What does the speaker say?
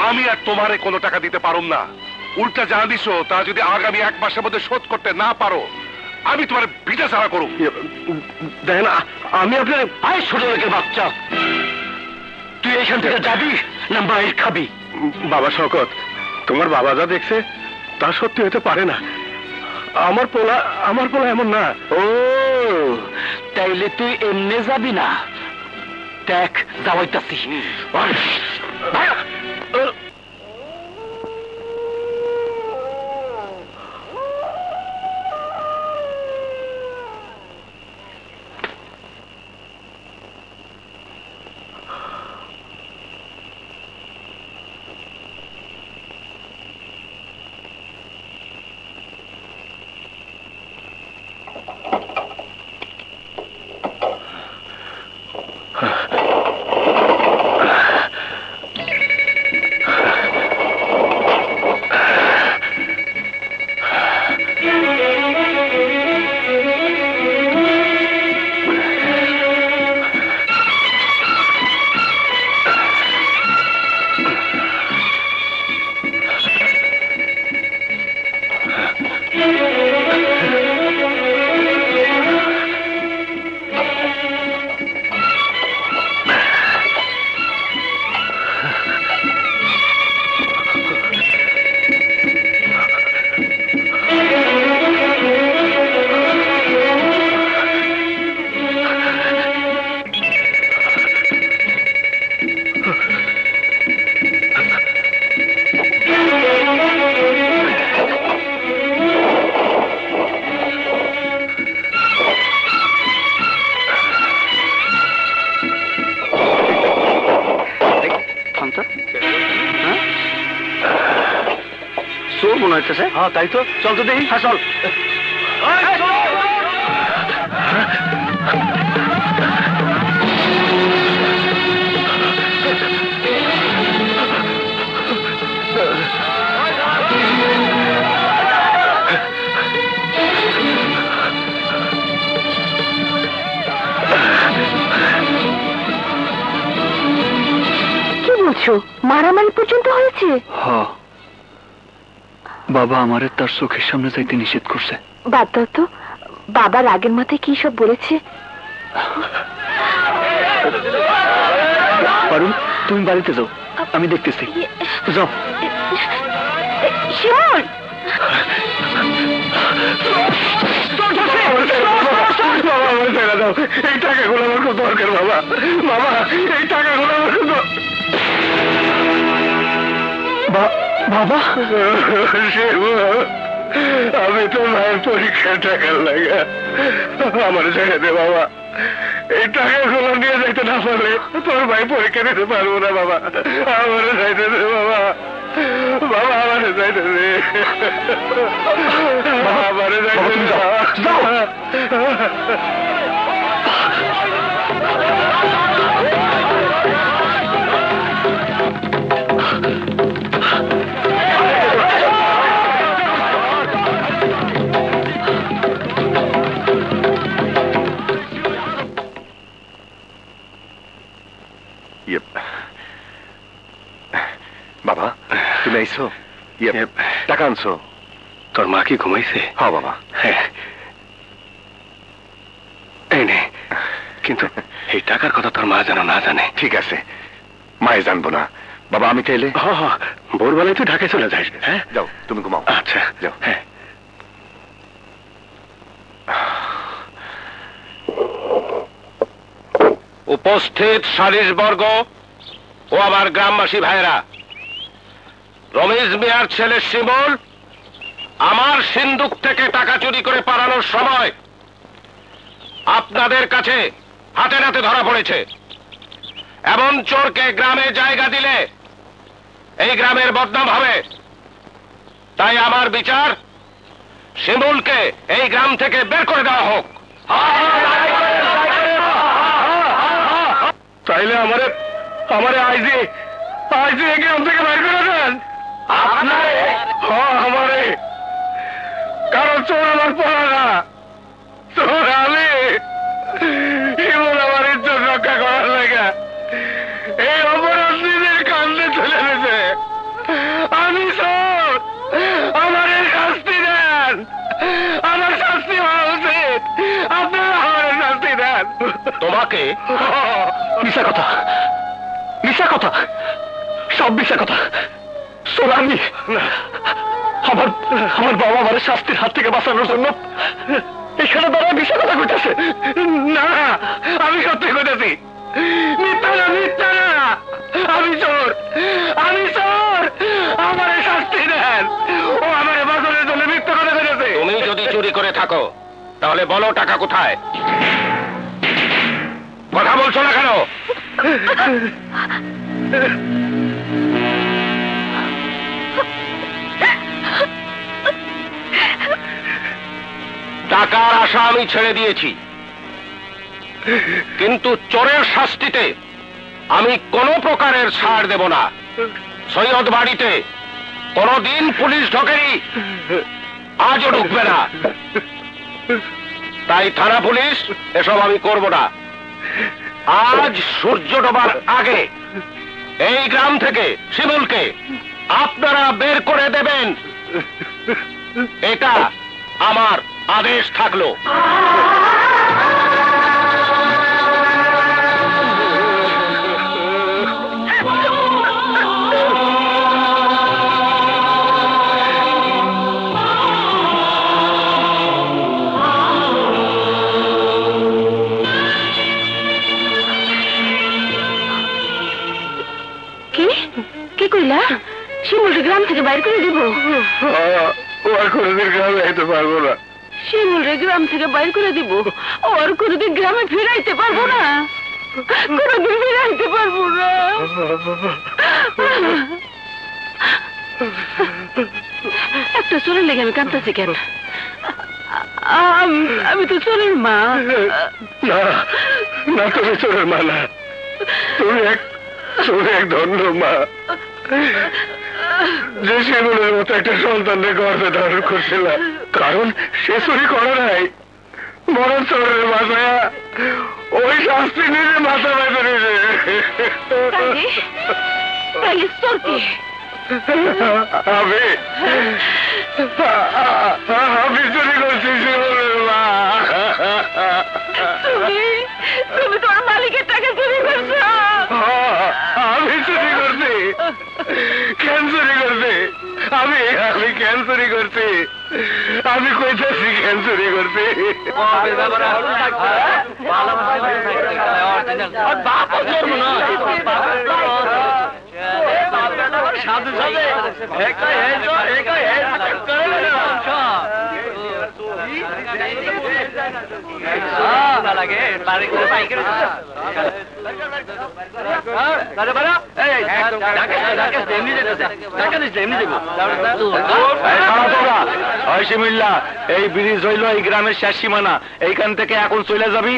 আমি আর তোমারে কোনো টাকা দিতে পারুম না। উল্টা যা দিছো তা যদি আগামী 1 মাসের মধ্যে শোধ করতে না পারো, আমি তোমার ভিটা ছাড়া করুম। দেখেন, আমি আপনার আয় ছোট লোকের বাচ্চা, তুই এখান থেকে যাবি না মায়ের খাবি? বাবা শওকত, তোমার বাবা যা দেখছে তা সত্যি হতে পারে না। আমার পোলা এমন না। ও তাইলে তুই এমনি যাবি না? দেখ যাওয়াইতাছি। হ্যাঁ তাই তো, চল তো দেখি। হ্যাঁ চল। কি বলছো, মারামারি পর্যন্ত হয়েছে? হ্যাঁ, বাবা আমারে তার চোখের সামনে যাইতে নিষেধ করছে। বাদ দাও তো, বাবার আগের মাথায় কি সব বলেছে? পারুল, তুমি বাড়িতে যাও, আমি দেখতেছি। যাও। শিমুল, এই টাকাগুলো আমার খুব দরকার বাবা। বাবা, এই টাকাগুলো আমার খুব বাবা। আমি তো মায়ের পরীক্ষার টাকার লাগে আমার ছেড়ে দে বাবা। এই টাকাগুলো নিয়ে যাইতে না পারলে তোর ভাই পরীক্ষা দিতে পারবো না বাবা। আমার যাইতে দে বাবা, বাবা আমার যাইতে দে, আমার যাইতে দে। বাবা, তুমি আইছো? টাকা আনছো? তোর মা কি ঘুমাইছে? হ্যাঁ বাবা। হ্যাঁ, এই নে। কিন্তু এই টাকার কথা তোর মা যেন না জানে। ঠিক আছে, মায়ে জানবো না। বাবা আমি চাইলে? হ্যাঁ হ্যাঁ, ভোরবেলায় তুই ঢাকায় চলে যাস। হ্যাঁ যাও, তুমি ঘুমাও। আচ্ছা যাও। হ্যাঁ। উপস্থিত সালিশবর্গ ও আমার গ্রামবাসী ভাইরা, রমেশ মিয়ার ছেলে শিমুল আমার সিন্দুক থেকে টাকা চুরি করে পালানোর সময় আপনাদের কাছে হাতে নাতে ধরা পড়েছে। এমন চোরকে গ্রামে জায়গা দিলে এই গ্রামের বদনাম হবে। তাই আমার বিচার, শিমুলকে এই গ্রাম থেকে বের করে দেওয়া হোক। তাইলে আমারে আইজি এই গ্রাম থেকে বের করে দেন। আপনারে? হ্যাঁ আমারে, কারণ চোর আমার পড়া না, চোর আমি। এমন আমার ইজ্জত রক্ষা করার লেগে এই অপরাধ নিজের কান্দে চলে গেছে। আমার শাস্তি হওয়া উচিত। আপনারা আমার শাস্তি দেন। তোমাকে? মিশা কথা, মিশা কথা, সব মিশা কথা। শোন, আমি আমার আমার বাবা আমার শাস্তির হাত থেকে বাঁচানোর জন্য এখানে দাঁড়ায় মিশা কথা কইতেছে। না, আমি সত্যি কইতেছি। মিথ্যা না, মিথ্যা না। আমি চোর, আমি চোর। আমার শাস্তি দেন। ও আমার বাঁচানোর জন্য মিথ্যা কথা কইতেছে। তুমি যদি চুরি করে থাকো তাহলে বলো টাকা কোথায়? কথা বলছো না কেন? টাকার আশা আমি ছেড়ে দিয়েছি, কিন্তু চোরের শাস্তিতে আমি কোনো প্রকারের ছাড় দেব না। সৈয়দ বাড়িতে কোনদিন পুলিশ ঢোকেনি, আজও ঢুকবে না। তাই থানা পুলিশ এসব আমি করব না। আজ সূর্য ডোবার আগে এই গ্রাম থেকে শিমুলকে আপনারা বের করে দেবেন, এটা আমার আদেশ থাকলো। কি কইলা? শিমুলরে গ্রাম থেকে বাইর করে দিব? ও আর কোনোদিন গ্রামে যেতে পারবো না। শিমুলরে গ্রাম থেকে বাইর করে দিব? ওর কোনোদিন গ্রামে ফিরাইতে পারবো না, কোনোদিন ফিরাইতে পারবো না। একটা চোরের লেগে আমি কাঁদতেছি কেন? আমি তো চোরের মা। না না, তুমি চোরের মা না, তুমি এক ধন্য মা, যে শিমুলের মতো একটা সন্তানকে গর্ভে ধারণ করছিল। কারণ সে চুরি করে নাই, বরং চোরের মাথায় ওই শাস্তি নিজে মাথা বেঁধে আমি চুরি করছি শিমুলের মা। তুমি তোমার মালিকের টাকা চুরি করছো? আমি চুরি করছি। কেন চুরি করছি? আমি কেন চুরি করছি? আমি কইতেছি কেন চুরি করছি। এই ব্রিজ হইল এই গ্রামের শেষ সীমানা। এইখান থেকে এখন চলে যাবি